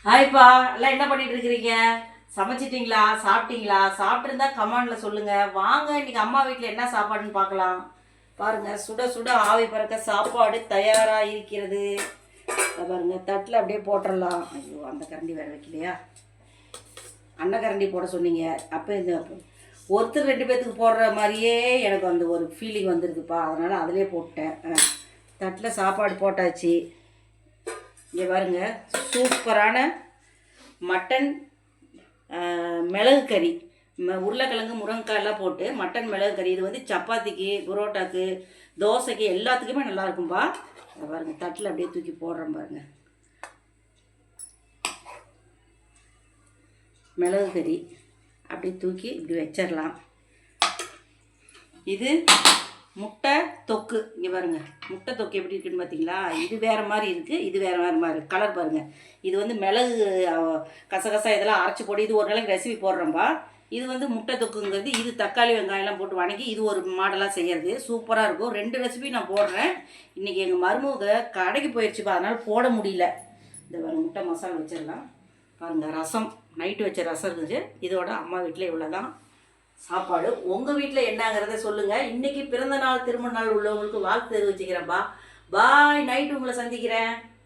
ஹாய்ப்பா, எல்லாம் என்ன பண்ணிட்டு இருக்கிறீங்க? சமைச்சிட்டிங்களா? சாப்பிட்டீங்களா? சாப்பிட்டுருந்தா கமெண்ட்ல சொல்லுங்க. வாங்க இன்னைக்கு அம்மா வீட்டில் என்ன சாப்பாடுன்னு பார்க்கலாம். பாருங்க, சுட சுட ஆவி பறக்க சாப்பாடு தயாரா இருக்கிறது. பாருங்க, தட்டில் அப்படியே போட்டுடலாம். ஐயோ, அந்த கரண்டி வேற வைக்கலையா? அன்ன கரண்டி போட சொன்னீங்க. அப்போ இந்த ஒருத்தர் ரெண்டு பேர்த்துக்கு போடுற மாதிரியே எனக்கு அந்த ஒரு ஃபீலிங் வந்துருக்குப்பா. அதனால் அதிலே போட்டேன். தட்டில் சாப்பாடு போட்டாச்சு. இங்கே பாருங்க, சூப்பரான மட்டன் மிளகு கறி, உருளைக்கிழங்கு முருங்கைக்காய் எல்லாம் போட்டு மட்டன் மிளகு கறி. இது வந்து சப்பாத்திக்கு, புரோட்டாக்கு, தோசைக்கு எல்லாத்துக்குமே நல்லா இருக்கும்பா. பாருங்க, தட்டில் அப்படியே தூக்கி போடுறேன் பாருங்க. மிளகு கறி அப்படியே தூக்கி இப்படி வச்சிடலாம். இது முட்டை தொக்கு. இங்கே பாருங்கள், முட்டை தொக்கு எப்படி இருக்குன்னு பார்த்தீங்களா? இது வேறு மாதிரி இருக்குது, இது வேறு மாதிரி இருக்குது. கலர் பாருங்கள். இது வந்து மிளகு கசகசா இதெல்லாம் அரைச்சி போட்டு இது ஒரு நாளைக்கு ரெசிபி போடுறோம்பா. இது வந்து முட்டை தொக்குங்கிறது. இது தக்காளி வெங்காயம்லாம் போட்டு வணங்கி இது ஒரு மாடலாக செய்கிறது. சூப்பராக இருக்கும். 2 ரெசிபி நான் போடுறேன். இன்றைக்கி எங்கள் மருமக கடைக்கு போயிடுச்சுப்பா, அதனால் போட முடியல. இந்த பாருங்கள், முட்டை மசாலா வச்சிடலாம். பாருங்கள், ரசம் நைட்டு வச்ச ரசம் இருக்குது. இதோட அம்மா வீட்டில் இவ்வளோ தான் சாப்பாடு. உங்கள் வீட்டில் என்னங்கிறத சொல்லுங்கள். இன்றைக்கி பிறந்த நாள் திருமண நாள் உள்ளவங்களுக்கு வாழ்த்து தெரிவிச்சுக்கிறேன்ப்பா. பாய். நைட்டு உங்களை சந்திக்கிறேன்.